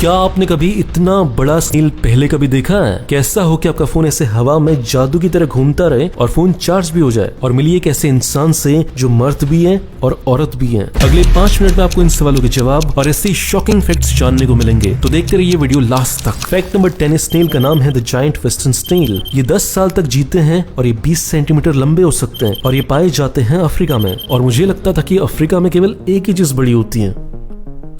क्या आपने कभी इतना बड़ा स्नेल पहले कभी देखा है? कैसा हो कि आपका फोन ऐसे हवा में जादू की तरह घूमता रहे और फोन चार्ज भी हो जाए, और मिलिए एक ऐसे इंसान से जो मर्द भी है और औरत भी है। अगले 5 मिनट में आपको इन सवालों के जवाब और ऐसे शॉकिंग फैक्ट्स जानने को मिलेंगे, तो देखते रहिए वीडियो लास्ट तक। फैक्ट नंबर 10, स्नेल का नाम है द जायंट वेस्टर्न स्नेल। ये 10 साल तक जीते हैं और ये 20 सेंटीमीटर लंबे हो सकते हैं, और ये पाए जाते हैं अफ्रीका में। और मुझे लगता था कि अफ्रीका में केवल एक ही चीज बड़ी होती है,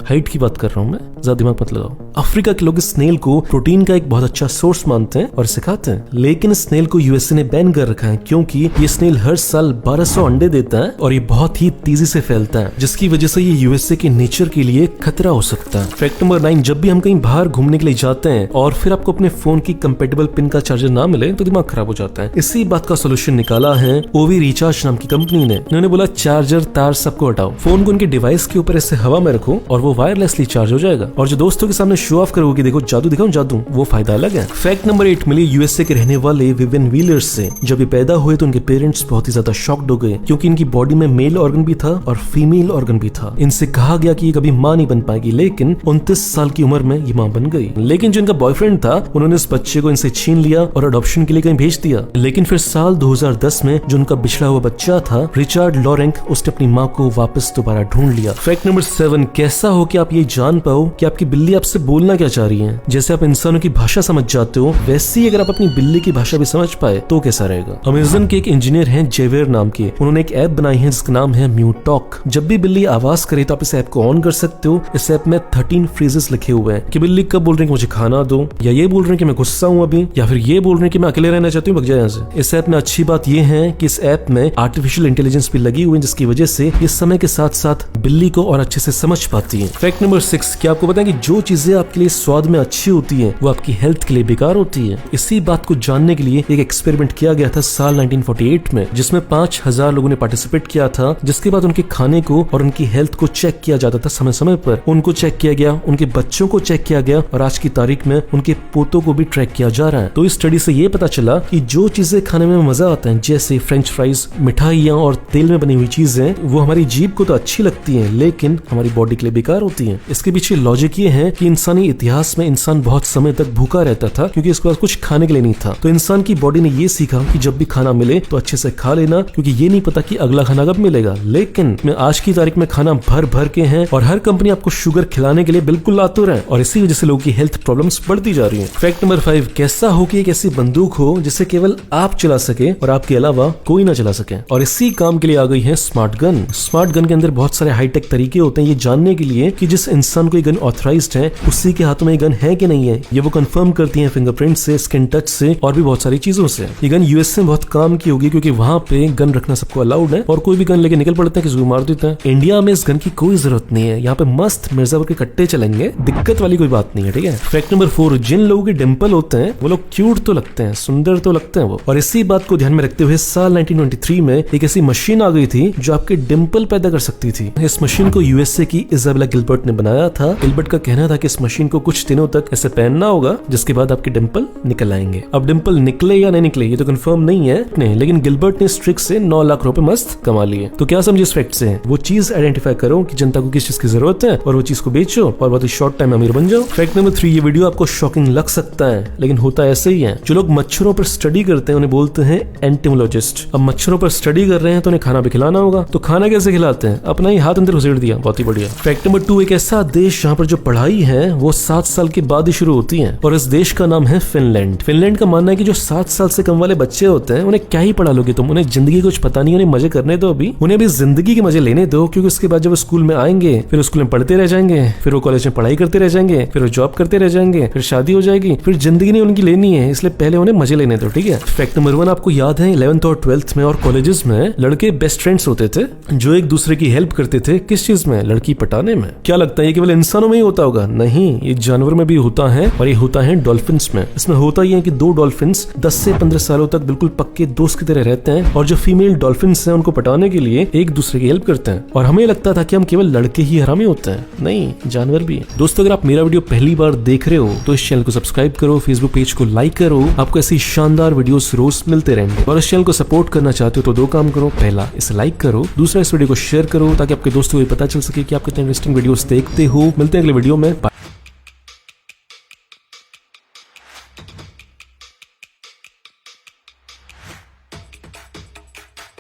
हाइट की बात कर रहा हूं मैं, ज्यादा दिमाग मत लगाओ। अफ्रीका के लोग स्नेल को प्रोटीन का एक बहुत अच्छा सोर्स मानते हैं और सिखाते हैं, लेकिन स्नेल को यूएसए ने बैन कर रखा है क्योंकि ये स्नेल हर साल 1200 अंडे देता है और ये बहुत ही तेजी से फैलता है, जिसकी वजह से ये यूएसए के नेचर के लिए खतरा हो सकता है। फैक्ट नंबर 9, जब भी हम कहीं बाहर घूमने के लिए जाते हैं और फिर आपको अपने फोन की कंपेटेबल पिन का चार्जर ना मिले तो दिमाग खराब हो जाता है। इसी बात का सोल्यूशन निकाला है ओवी रिचार्ज नाम की कंपनी ने। उन्होंने बोला चार्जर तार सबको हटाओ, फोन को उनके डिवाइस के ऊपर ऐसे हवा में रखो और वो वायरलेसली चार्ज हो जाएगा, और जो दोस्तों के सामने शो ऑफ करोगे देखो जादू दिखाऊं जादू, वो फायदा अलग है। फैक्ट नंबर 8, मिली यूएसए के रहने वाले विवियन व्हीलर से। जब ये पैदा हुए तो उनके पेरेंट्स बहुत ही ज्यादा शॉक्ड हो गए क्योंकि इनकी बॉडी में मेल ऑर्गन भी था और फीमेल ऑर्गन भी था। इनसे कहा गया कि ये कभी मां नहीं बन पाएगी, लेकिन 29 साल की उम्र में ये मां बन गई। लेकिन जो इनका बॉयफ्रेंड था उन्होंने इस बच्चे को इनसे छीन लिया और अडॉप्शन के लिए कहीं भेज दिया। लेकिन फिर साल 2010 में जो उनका बिछड़ा हुआ बच्चा था रिचर्ड लॉरेंक, उसने अपनी माँ को वापस दोबारा ढूंढ लिया। फैक्ट नंबर 7, कैसा हो कि आप ये जान पाओ कि आपकी बिल्ली आपसे बोलना क्या चाह रही है। जैसे आप इंसानों की भाषा समझ जाते हो, वैसे ही अगर आप अपनी बिल्ली की भाषा भी समझ पाए तो कैसा रहेगा। अमेज़न के एक इंजीनियर हैं जेवेर नाम के, उन्होंने एक ऐप बनाई है जिसका नाम है म्यूट टॉक। जब भी बिल्ली आवाज करे तो आप इस ऐप को ऑन कर सकते हो। इस ऐप में 13 फ्रेजेस लिखे हुए हैं कि बिल्ली कब बोल रही है कि मुझे खाना दो, या ये बोल रहे हैं कि मैं गुस्सा हूँ अभी, या फिर ये बोल रहे हैं कि मैं अकेले रहना चाहती हूँ, भग जाए यहाँ से। इस ऐप में अच्छी बात यह है कि इस ऐप में आर्टिफिशियल इंटेलिजेंस भी लगी हुई है, जिसकी वजह से ये समय के साथ साथ बिल्ली को और अच्छे से समझ पाती है। फैक्ट नंबर 6, क्या आपको पता है कि जो चीजें आपके लिए स्वाद में अच्छी होती हैं वो आपकी हेल्थ के लिए बेकार होती है। इसी बात को जानने के लिए एक एक्सपेरिमेंट किया गया था साल 1948 में, जिसमें 5000 लोगों ने पार्टिसिपेट किया था, जिसके बाद उनके खाने को और उनकी हेल्थ को चेक किया जाता था समय समय पर। उनको चेक किया गया, उनके बच्चों को चेक किया गया, और आज की तारीख में उनके पोतों को भी ट्रैक किया जा रहा है। तो इस स्टडी से ये पता चला कि जो चीजें खाने में मजा आता है, जैसे फ्रेंच फ्राइज, मिठाइयाँ और तेल में बनी हुई चीजें, वो हमारी जीभ को तो अच्छी लगती है लेकिन हमारी बॉडी के लिए बेकार होती है। इसके पीछे लॉजिक ये है कि इंसानी इतिहास में इंसान बहुत समय तक भूखा रहता था क्योंकि इसके पास कुछ खाने के लिए नहीं था। तो इंसान की बॉडी ने ये सीखा कि जब भी खाना मिले तो अच्छे से खा लेना, क्योंकि ये नहीं पता कि अगला खाना कब मिलेगा। लेकिन आज की तारीख में खाना भर भर के हैं और हर कंपनी आपको शुगर खिलाने के लिए बिल्कुल आतुर है, और इसी वजह से लोगों की हेल्थ प्रॉब्लम्स बढ़ती जा रही है। फैक्ट नंबर 5, कैसा हो कि एक ऐसी बंदूक हो जिसे केवल आप चला सके और आपके अलावा कोई ना चला सके, और इसी काम के लिए आ गई है स्मार्ट गन। स्मार्ट गन के अंदर बहुत सारे हाईटेक तरीके होते हैं ये जानने के लिए कि जिस इंसान को ये गन ऑथराइज्ड है उसी के हाथों में ये गन है कि नहीं है। ये वो कंफर्म करती है फिंगरप्रिंट से, स्किन टच से और भी बहुत सारी चीजों से। ये गन यूएस में बहुत काम की होगी क्योंकि वहां पे गन रखना सबको अलाउड है और कोई भी गन लेके निकल पड़ता है, किसी को मार देता है। इंडिया में इस गन की कोई जरूरत नहीं है, यहाँ पे मस्त मिर्जापुर के कट्टे चलेंगे, दिक्कत वाली कोई बात नहीं है, ठीक है। फैक्ट नंबर 4, जिन लोगों के डिंपल होते हैं वो लोग क्यूट तो लगते हैं, सुंदर तो लगते हैं वो, और इसी बात को ध्यान में रखते हुए साल 1923 में एक ऐसी मशीन आ गई थी जो आपके डिंपल पैदा कर सकती थी। इस मशीन को यूएसए की इजाबेला गिलबर्ट ने बनाया था। गिलबर्ट का कहना था कि इस मशीन को कुछ दिनों तक ऐसे पहनना होगा जिसके बाद आपके डिंपल निकल आएंगे। अब डिंपल निकले या नहीं निकले ये तो कंफर्म नहीं है, लेकिन गिलबर्ट ने इस ट्रिक से 9 लाख रुपए मस्त कमा लिए। तो क्या समझे इस फैक्ट से? वो चीज आइडेंटिफाई करो कि जनता को किस चीज की जरूरत है और वो चीज को बेचो और बहुत ही शॉर्ट टाइम में अमीर बन जाओ। फैक्ट नंबर 3, ये वीडियो आपको शॉकिंग लग सकता है लेकिन होता ऐसे ही है। जो लोग मच्छरों पर स्टडी करते हैं उन्हें बोलते हैं एंटोमोलॉजिस्ट। अब मच्छरों पर स्टडी कर रहे हैं तो उन्हें खाना भी खिलाना होगा, तो खाना कैसे खिलाते हैं? अपना ही हाथ अंदर घुसेड़ दिया, बहुत ही बढ़िया। फैक्ट नंबर 2, एक ऐसा देश जहाँ पर जो पढ़ाई है वो 7 साल के बाद ही शुरू होती है, और इस देश का नाम है फिनलैंड। फिनलैंड का मानना है कि जो 7 साल से कम वाले बच्चे होते हैं उन्हें क्या ही पढ़ा लोगे तुम, उन्हें जिंदगी कुछ पता नहीं, उन्हें मजे करने दो, उन्हें भी जिंदगी के मजे लेने दो, क्योंकि उसके बाद जब वो स्कूल में आएंगे फिर स्कूल में पढ़ते रह जाएंगे, फिर वो कॉलेज में पढ़ाई करते रह जाएंगे, फिर वो जॉब करते रह जाएंगे, फिर शादी हो जाएगी, फिर जिंदगी नहीं उनकी लेनी है, इसलिए पहले उन्हें मजे लेने दो, ठीक है। फैक्ट नंबर 1, आपको याद है 11th और 12th में और कॉलेजेस में लड़के बेस्ट फ्रेंड्स होते थे जो एक दूसरे की हेल्प करते थे। किस चीज में? लड़की पटाने में। क्या लगता है ये केवल इंसानों में ही होता होगा? नहीं, ये जानवर में भी होता है, और ये होता है डॉल्फिन्स में। इसमें होता ही है कि 2 डॉल्फिन्स 10 से 15 सालों तक बिल्कुल पक्के दोस्त की तरह रहते हैं, और जो फीमेल डॉल्फिन्स हैं उनको पटाने के लिए एक दूसरे की हेल्प करते हैं। और हमें लगता था कि हम केवल लड़के ही हरामी होते हैं, नहीं, जानवर भी। दोस्तों, अगर आप मेरा वीडियो पहली बार देख रहे हो तो इस चैनल को सब्सक्राइब करो, फेसबुक पेज को लाइक करो, आपको ऐसी शानदार वीडियोस रोज मिलते रहेंगे। और इस चैनल को सपोर्ट करना चाहते हो तो 2 काम करो, पहला इसे लाइक करो, दूसरा इस वीडियो को शेयर करो ताकि आपके दोस्तों को पता चल सके कि आप कितने इंटरेस्टिंग वीडियोस देखते हो। मिलते हैं अगले वीडियो में।